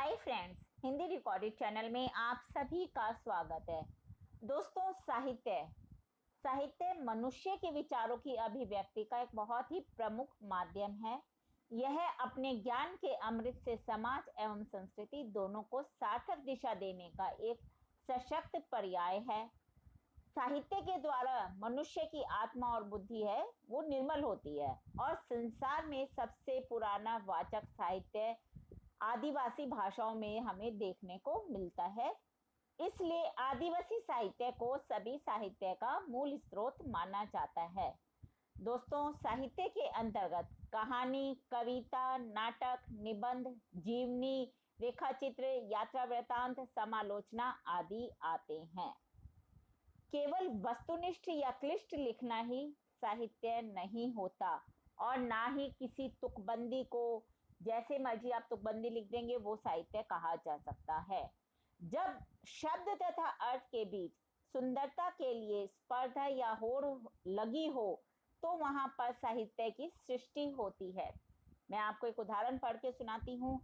Hi friends, Hindi recorded channel में आप सभी का स्वागत है। दोस्तों, साहित्य साहित्य मनुष्य के विचारों की अभिव्यक्ति का एक बहुत ही प्रमुख माध्यम है। यह अपने ज्ञान के अमृत से समाज एवं संस्कृति दोनों को सार्थक दिशा देने का एक सशक्त पर्याय है। साहित्य के द्वारा मनुष्य की आत्मा और बुद्धि है वो निर्मल होती है और संसार में सबसे पुराना वाचक साहित्य आदिवासी भाषाओं में हमें देखने को मिलता है। इसलिए आदिवासी साहित्य को सभी साहित्य का मूल स्रोत माना जाता है। दोस्तों, साहित्य के अंतर्गत कहानी, कविता, नाटक, निबंध, जीवनी, रेखाचित्र, यात्रा वृत्तांत, समालोचना आदि आते हैं। केवल वस्तुनिष्ठ या क्लिष्ट लिखना ही साहित्य नहीं होता और ना ही किसी तुकबंदी को जैसे मर्जी आप तुकबंदी लिख देंगे वो साहित्य कहा जा सकता है। जब शब्द तथा अर्थ के बीच सुंदरता के लिए स्पर्धा या होड़ लगी हो तो वहां पर साहित्य की सृष्टि होती है। मैं आपको एक उदाहरण पढ़ के सुनाती हूँ।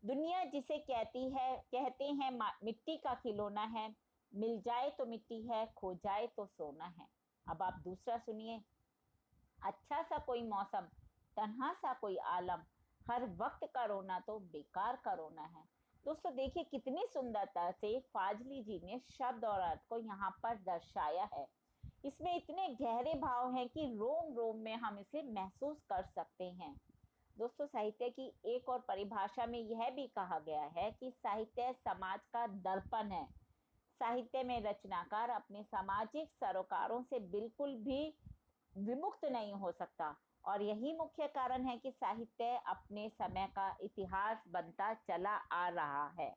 दुनिया जिसे कहते हैं मिट्टी का खिलौना है, मिल जाए तो मिट्टी है, खो जाए तो सोना है। अब आप दूसरा सुनिए। अच्छा सा कोई मौसम, तन्हा सा कोई आलम, हर वक्त का रोना तो बेकार का रोना है। दोस्तों, देखिए कितनी सुंदरता से फाजली जी ने शब्द और अर्थ को यहाँ पर दर्शाया है। इसमें इतने गहरे भाव हैं कि रोम रोम में हम इसे महसूस कर सकते हैं। दोस्तों, साहित्य की एक और परिभाषा में यह भी कहा गया है कि साहित्य समाज का दर्पण है। साहित्य में रचनाकार अपने सामाजिक सरोकारों से बिल्कुल भी विमुक्त नहीं हो सकता और यही मुख्य कारण है कि साहित्य अपने समय का इतिहास बनता चला आ रहा है।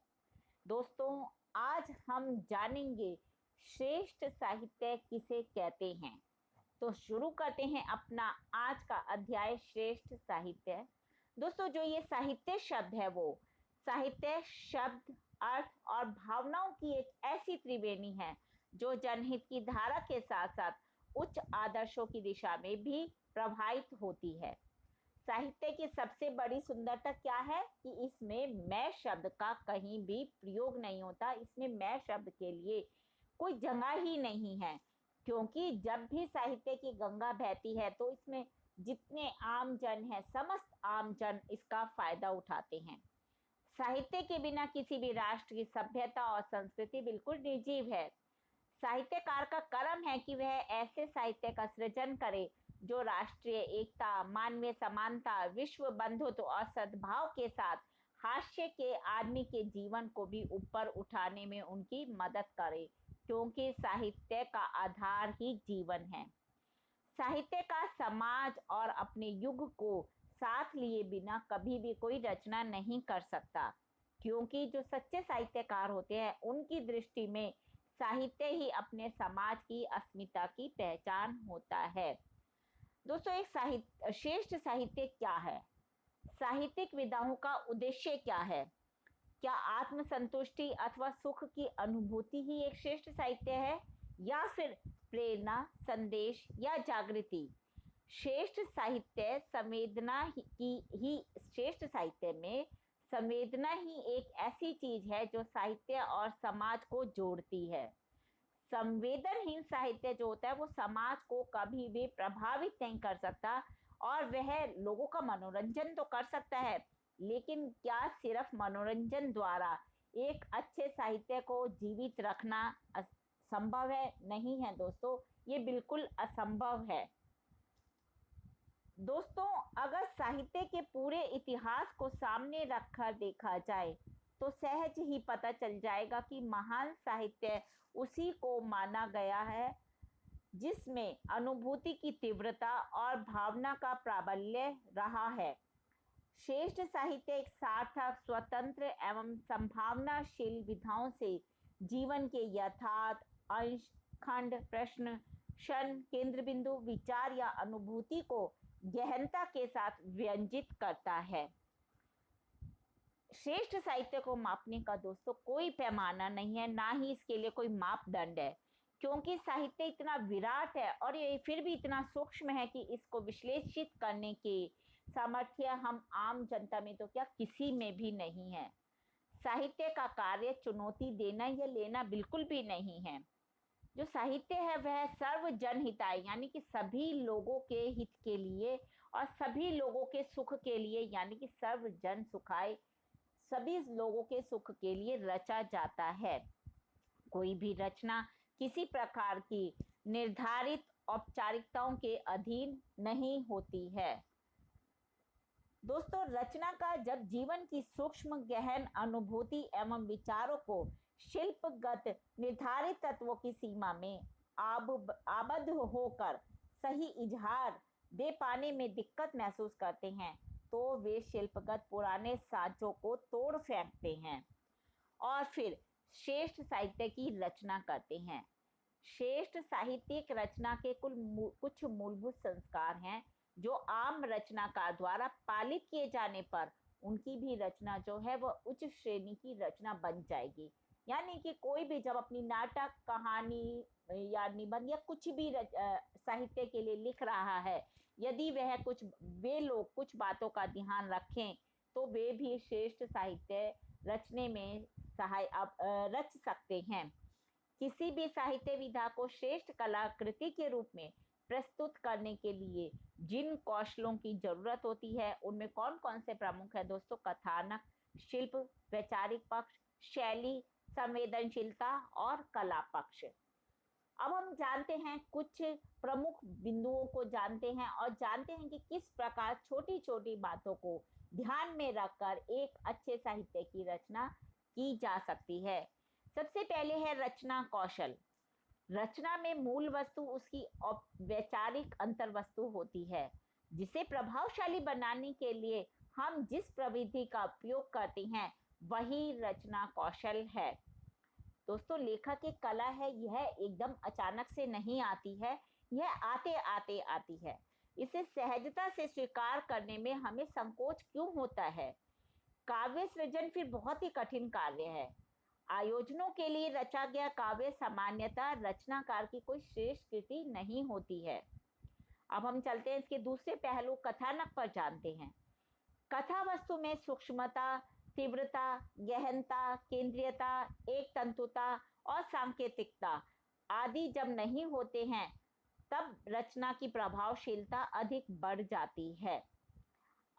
दोस्तों, आज हम जानेंगे श्रेष्ठ साहित्य किसे कहते हैं। तो शुरू करते हैं अपना आज का अध्याय, श्रेष्ठ साहित्य। दोस्तों, जो ये साहित्य शब्द है वो साहित्य शब्द, अर्थ और भावनाओं की एक ऐसी त्रिवेणी है जो जनहित की धारा के साथ साथ उच्च आदर्शों की दिशा में भी प्रभावित होती है। साहित्य की सबसे बड़ी सुंदरता क्या है कि इसमें मैं शब्द का कहीं भी प्रयोग नहीं होता। इसमें मैं शब्द के लिए कोई जगह ही नहीं है, क्योंकि जब भी साहित्य की गंगा बहती है तो इसमें जितने आम जन हैं, समस्त आम जन इसका फायदा उठाते हैं। साहित्य के बिना किसी भी राष्ट्र की सभ्यता और संस्कृति बिल्कुल निर्जीव है। साहित्यकार का कर्म है कि वह ऐसे साहित्य का सृजन करे जो राष्ट्रीय एकता, मानवीय समानता, विश्व बंधुत्व और सद्भाव के साथ हास्य के आदमी के जीवन को भी ऊपर उठाने में उनकी मदद करे, क्योंकि साहित्य का आधार ही जीवन है। साहित्य का समाज और अपने युग को साथ लिए बिना कभी भी कोई रचना नहीं कर सकता, क्योंकि जो सच्चे साहित्यकार होते हैं उनकी दृष्टि में साहित्य ही अपने समाज की अस्मिता की पहचान होता है। दोस्तों, एक श्रेष्ठ साहित्य क्या है? साहित्यिक विधाओं का उद्देश्य क्या है? क्या आत्मसंतुष्टि अथवा सुख की अनुभूति ही एक श्रेष्ठ साहित्य है, या फिर प्रेरणा, संदेश या जागृति? श्रेष्ठ साहित्य संवेदना ही श्रेष्ठ साहित्य में संवेदना ही एक ऐसी चीज है जो साहित्य और समाज को जोड़ती है। संवेदनहीन साहित्य जो होता है वो समाज को कभी भी प्रभावित नहीं कर सकता, और वह लोगों का मनोरंजन तो कर सकता है, लेकिन क्या सिर्फ मनोरंजन द्वारा एक अच्छे साहित्य को जीवित रखना संभव है? नहीं है दोस्तों, ये बिल्कुल असंभव है। दोस्तों, अगर साहित्य के पूरे इतिहास को सामने रखकर देखा जाए तो सहज ही पता चल जाएगा कि महान साहित्य उसी को माना गया है जिसमें अनुभूति की तीव्रता और भावना का प्राबल्य रहा है। श्रेष्ठ साहित्य एक सार्थक, स्वतंत्र एवं संभावनाशील विधाओं से जीवन के यथार्थ, अंश, खंड, प्रश्न, क्षण, केंद्र बिंदु, विचार या अनुभूति को गहनता के साथ व्यंजित करता है। श्रेष्ठ साहित्य को मापने का दोस्तों कोई पैमाना नहीं है, ना ही इसके लिए कोई मापदंड है, क्योंकि साहित्य इतना विराट है और ये फिर भी इतना सूक्ष्म है कि इसको विश्लेषित करने के सामर्थ्य हम आम जनता में तो क्या किसी में भी नहीं है। साहित्य का कार्य चुनौती देना या लेना बिल्कुल भी नहीं है। जो साहित्य है वह सर्व जनहिताय यानी कि सभी लोगों के हित के लिए और सभी लोगों के सुख के लिए यानी कि सर्व जन सुखाय, सभी लोगों के सुख के लिए रचा जाता है। कोई भी रचना किसी प्रकार की निर्धारित औपचारिकताओं के अधीन नहीं होती है। दोस्तों, रचना का जब जीवन की सूक्ष्म गहन अनुभूति एवं विचारों को शिल्पगत निर्धारित तत्वों की सीमा में आबद्ध होकर सही इजहार दे पाने में दिक्कत महसूस करते हैं, तो वे शिल्पगत पुराने साँचों को तोड़ फेंकते हैं और फिर श्रेष्ठ साहित्य की रचना करते हैं। श्रेष्ठ साहित्यिक रचना के कुछ मूलभूत संस्कार हैं जो आम रचनाकार द्वारा पालित किए जाने पर उनकी भी रचना जो है वह उच्च श्रेणी की रचना बन जाएगी। यानी कि कोई भी जब अपनी नाटक, कहानी या निबंध या कुछ भी साहित्य के लिए लिख रहा है, यदि वह वे लोग कुछ बातों का ध्यान रखें तो वे भी श्रेष्ठ साहित्य रचने में रच सकते हैं। किसी भी साहित्य विधा को श्रेष्ठ कलाकृति के रूप में प्रस्तुत करने के लिए जिन कौशलों की जरूरत होती है उनमें कौन कौन से प्रमुख है दोस्तों? कथानक, शिल्प, वैचारिक पक्ष, शैली, संवेदनशीलता और कला पक्ष। अब हम जानते हैं कुछ प्रमुख बिंदुओं को जानते हैं और जानते हैं कि किस प्रकार छोटी छोटी बातों को ध्यान में रखकर एक अच्छे साहित्य की रचना की जा सकती है। सबसे पहले है रचना कौशल। रचना में मूल वस्तु उसकी वैचारिक अंतर वस्तु होती है, जिसे प्रभावशाली बनाने के लिए हम जिस प्रविधि का उपयोग करते हैं वही रचना कौशल है। दोस्तों, लेखक की कला है यह एकदम अचानक से नहीं आती है, यह आते आते आती है। इसे सहजता से स्वीकार करने में हमें संकोच क्यों होता है? काव्य सृजन फिर बहुत ही कठिन कार्य है। आयोजनों के लिए रचा गया काव्य सामान्यतः रचनाकार की कोई श्रेष्ठ कृति नहीं होती है। अब हम चलते हैं इसके दूसरे पहलू कथानक पर जानते हैं। कथा वस्तु में सूक्ष्मता, तीव्रता, गहनता, केंद्रीयता, एक तंतुता और सांकेतिकता आदि जब नहीं होते हैं तब रचना की प्रभावशीलता अधिक बढ़ जाती है।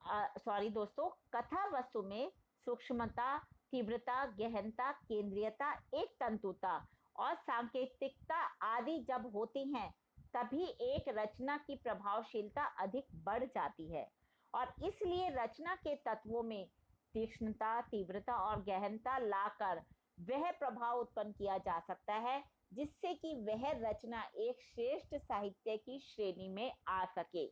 दोस्तों, कथा वस्तु में सूक्ष्मता, तीव्रता, गहनता, केंद्रीयता, एक तंतुता और सांकेतिकता आदि जब होती हैं तभी एक रचना की प्रभावशीलता अधिक बढ़ जाती है और इसलिए रचना के तत्वों में तीक्ष्णता, तीव्रता और गहनता लाकर वह प्रभाव उत्पन्न किया जा सकता है जिससे कि वह रचना एक श्रेष्ठ साहित्य की श्रेणी में आ सके।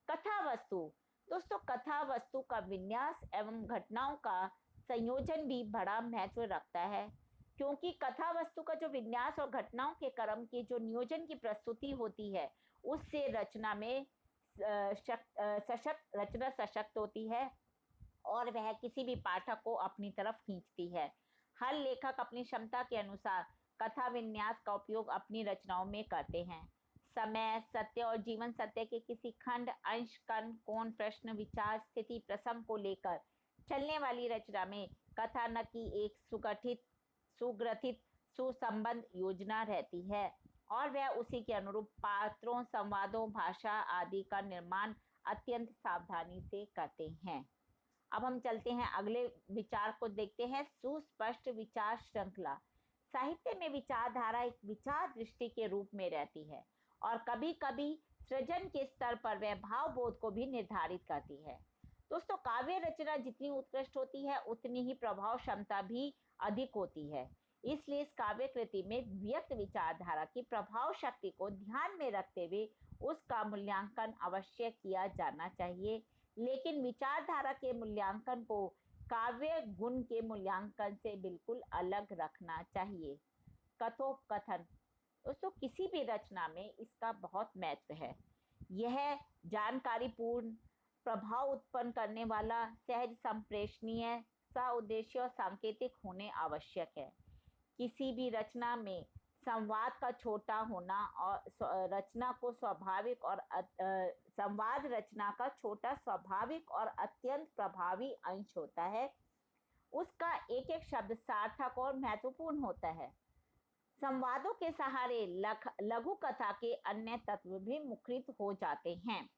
कथा वस्तु। दोस्तों, कथा वस्तु का विन्यास एवं घटनाओं का संयोजन भी बड़ा महत्व रखता है, क्योंकि कथा वस्तु का जो विन्यास और घटनाओं के क्रम की जो नियोजन की प्रस्तुति होती है उससे रचना में रचना सशक्त होती है और वह किसी भी पाठक को अपनी तरफ खींचती है। हर लेखक अपनी क्षमता के अनुसार कथा विन्यास का उपयोग अपनी रचनाओं में करते हैं। समय, सत्य और जीवन सत्य के किसी खंड, अंश, कण, कोण, प्रश्न, विचार, स्थिति, प्रसंग को लेकर चलने वाली रचना में कथानक की एक सुग्रथित सुसंबद्ध योजना रहती है और वह उसी के अनुरूप पात्रों, संवादों, भाषा आदि का निर्माण अत्यंत सावधानी से करते हैं। अब हम चलते हैं अगले विचार को देखते हैं, सुस्पष्ट विचार श्रृंखला। साहित्य में विचारधारा एक विचार दृष्टि के रूप में रहती है और कभी कभी सृजन के स्तर पर वह भावबोध को भी निर्धारित करती है। दोस्तों, काव्य रचना जितनी उत्कृष्ट होती है उतनी ही प्रभाव क्षमता भी अधिक होती है। इसलिए इस काव्य कृति में व्यक्त विचारधारा की प्रभाव शक्ति को ध्यान में रखते हुए उसका मूल्यांकन अवश्य किया जाना चाहिए, लेकिन विचारधारा के मूल्यांकन को काव्य गुण के मूल्यांकन से बिल्कुल अलग रखना चाहिए। कथोपकथन। दोस्तों, किसी भी रचना में इसका बहुत महत्व है। यह जानकारीपूर्ण, प्रभाव उत्पन्न करने वाला, सहज संप्रेषणीय, सउद्देश्य और सांकेतिक होने आवश्यक है। किसी भी रचना में संवाद का छोटा होना और रचना को स्वाभाविक और संवाद रचना का छोटा स्वाभाविक और अत्यंत प्रभावी अंश होता है उसका एक एक शब्द सार्थक और महत्वपूर्ण होता है। संवादों के सहारे लघु कथा के अन्य तत्व भी मुखरित हो जाते हैं।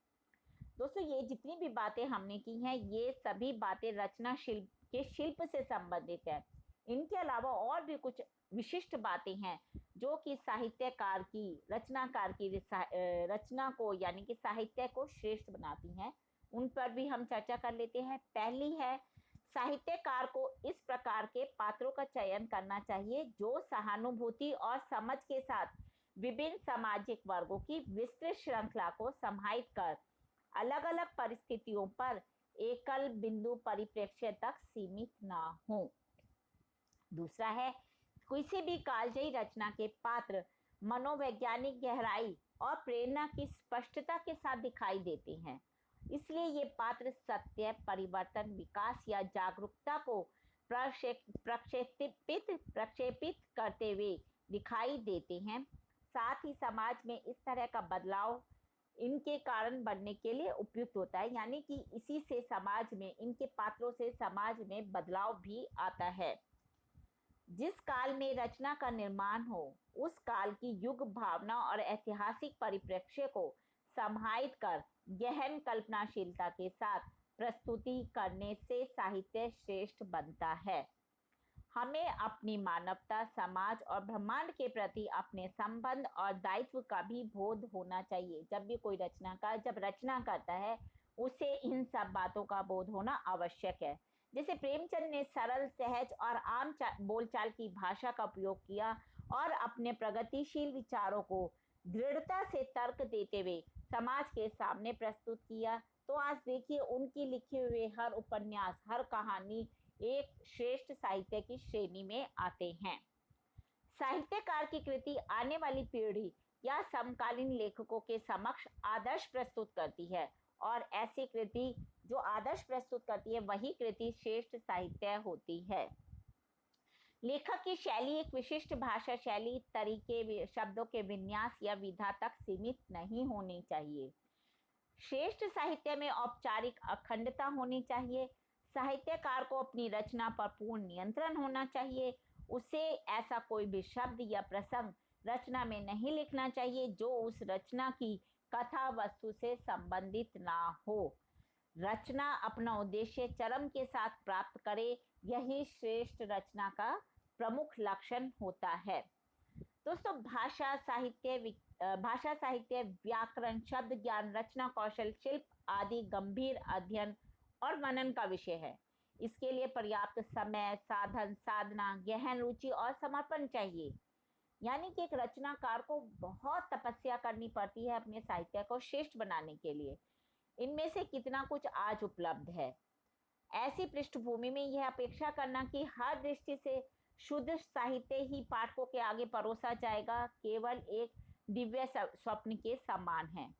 दोस्तों, ये जितनी भी बातें हमने की हैं, ये सभी बातें रचना शिल्प के शिल्प से संबंधित है। इनके अलावा और भी कुछ विशिष्ट बातें हैं जो कि साहित्यकार की रचनाकार की रचना को यानी कि साहित्य को श्रेष्ठ बनाती हैं। उन पर भी हम चर्चा कर लेते हैं। पहली है, साहित्यकार को इस प्रकार के पात्रों का चयन करना चाहिए जो सहानुभूति और समझ के साथ विभिन्न सामाजिक वर्गों की विस्तृत श्रृंखला को समाहित कर अलग अलग परिस्थितियों पर एकल बिंदु परिप्रेक्ष्य तक सीमित ना हो। दूसरा है, किसी भी कालजयी रचना के पात्र मनोवैज्ञानिक गहराई और प्रेरणा की स्पष्टता के साथ दिखाई देते हैं। इसलिए ये पात्र सत्य, परिवर्तन, विकास या जागरूकता को प्रक्षेपित करते हुए दिखाई देते हैं। साथ ही समाज में इस तरह का बदलाव इनके कारण बनने के लिए उपयुक्त होता है, यानी कि इसी से समाज में, इनके पात्रों से समाज में बदलाव भी आता है। जिस काल में रचना का निर्माण हो, उस काल की युग भावना और ऐतिहासिक परिप्रेक्ष्य को समाहित कर गहन कल्पनाशीलता के साथ प्रस्तुति करने से साहित्य श्रेष्ठ बनता है। हमें अपनी मानवता, समाज और ब्रह्मांड के प्रति अपने संबंध और दायित्व का भी बोध होना चाहिए। जब भी कोई रचनाकार जब रचना करता है, उसे इन सब बातों का बोध होना आवश्यक है। जैसे प्रेमचंद ने सरल, सहज और आम बोलचाल की भाषा का उपयोग किया और अपने प्रगतिशील विचारों को दृढ़ता से तर्क देते हुए समाज के सामने प्रस्तुत किया, तो आज देखिए उनकी लिखे हुए हर उपन्यास, हर कहानी एक श्रेष्ठ साहित्य की श्रेणी में आते हैं। साहित्यकार की कृति आने वाली पीढ़ी या समकालीन लेखकों के समक्ष आदर्श प्रस्तुत करती है, और ऐसी कृति जो आदर्श प्रस्तुत करती है, वही कृति श्रेष्ठ साहित्य होती है। लेखक की शैली एक विशिष्ट भाषा शैली, तरीके, शब्दों के विन्यास या विधा तक सीमित नहीं होनी चाहिए। श्रेष्ठ साहित्य में औपचारिक अखंडता होनी चाहिए। साहित्यकार को अपनी रचना पर पूर्ण नियंत्रण होना चाहिए। उसे ऐसा कोई भी शब्द या प्रसंग रचना में नहीं लिखना चाहिए जो उस रचना की कथा वस्तु से संबंधित ना हो। रचना अपना उद्देश्य चरम के साथ प्राप्त करे, यही श्रेष्ठ रचना का प्रमुख लक्षण होता है। दोस्तों, भाषा साहित्य, व्याकरण, शब्द ज्ञान, रचना कौशल, शिल्प आदि गंभीर अध्ययन और मनन का विषय है। इसके लिए पर्याप्त समय, साधन, साधना, गहन रुचि और समर्पण चाहिए। यानी कि एक रचनाकार को बहुत तपस्या करनी पड़ती है अपने साहित्य को श्रेष्ठ बनाने के लिए। इनमें से कितना कुछ आज उपलब्ध है। ऐसी पृष्ठभूमि में यह अपेक्षा करना कि हर दृष्टि से शुद्ध साहित्य ही पाठकों के आगे परोसा जाएगा, केवल एक दिव्य स्वप्न के समान है।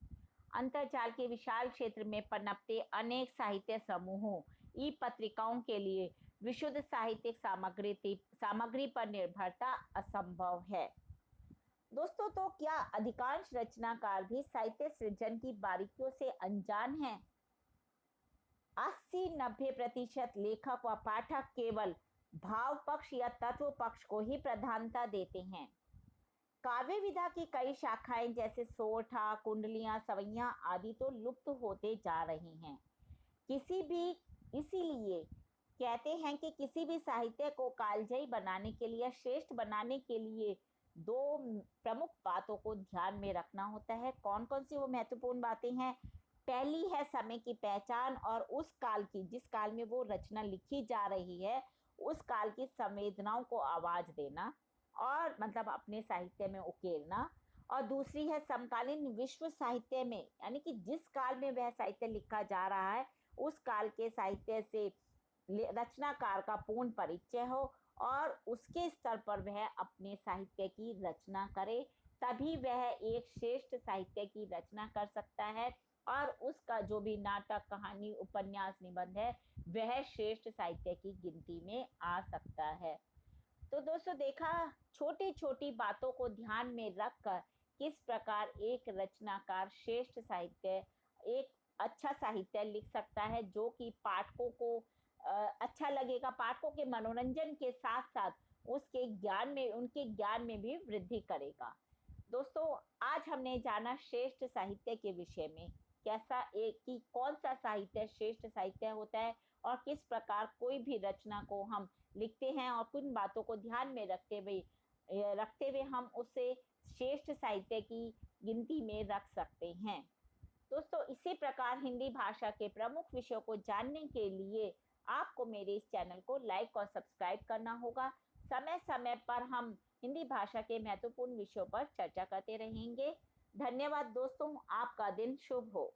अंतर्जाल के विशाल क्षेत्र में पनपते अनेक साहित्य समूहों, ई पत्रिकाओं के लिए विशुद्ध साहित्यिक सामग्री पर निर्भरता असंभव है। दोस्तों, तो क्या अधिकांश रचनाकार भी साहित्य सृजन की बारीकियों से अनजान हैं? 80-90% लेखक व पाठक केवल भाव पक्ष या तत्व पक्ष को ही प्रधानता देते हैं। काव्य विधा की कई शाखाएं जैसे सोरठा, कुंडलियां, सवैयां आदि तो लुप्त होते जा रही हैं। इसीलिए कहते हैं कि किसी भी साहित्य को कालजयी बनाने के लिए, श्रेष्ठ बनाने के लिए दो प्रमुख बातों को ध्यान में रखना होता है। कौन कौन सी वो महत्वपूर्ण बातें हैं? पहली है समय की पहचान और उस काल की, जिस काल में वो रचना लिखी जा रही है, उस काल की संवेदनाओं को आवाज देना और मतलब अपने साहित्य में उकेरना। और दूसरी है समकालीन विश्व साहित्य में, यानी कि जिस काल में वह साहित्य लिखा जा रहा है, उस काल के साहित्य से रचनाकार का पूर्ण परिचय हो और उसके स्तर पर वह अपने साहित्य की रचना करे, तभी वह एक श्रेष्ठ साहित्य की रचना कर सकता है और उसका जो भी नाटक, कहानी, उपन्यास, निबंध है, वह श्रेष्ठ साहित्य की गिनती में आ सकता है। तो दोस्तों, देखा छोटी छोटी बातों को ध्यान में रखकर किस प्रकार एक रचनाकार श्रेष्ठ साहित्य, एक अच्छा साहित्य लिख सकता है जो कि पाठकों को अच्छा लगेगा, पाठकों के मनोरंजन के साथ साथ उसके ज्ञान में, उनके ज्ञान में भी वृद्धि करेगा। दोस्तों, आज हमने जाना श्रेष्ठ साहित्य के विषय में, कैसा एक कि कौन सा साहित्य श्रेष्ठ साहित्य होता है और किस प्रकार कोई भी रचना को हम लिखते हैं और किन बातों को ध्यान में रखते हुए हम उसे श्रेष्ठ साहित्य की गिनती में रख सकते हैं। दोस्तों, इसी प्रकार हिंदी भाषा के प्रमुख विषयों को जानने के लिए आपको मेरे इस चैनल को लाइक और सब्सक्राइब करना होगा। समय समय पर हम हिंदी भाषा के महत्वपूर्ण विषयों पर चर्चा करते रहेंगे। धन्यवाद दोस्तों, आपका दिन शुभ हो।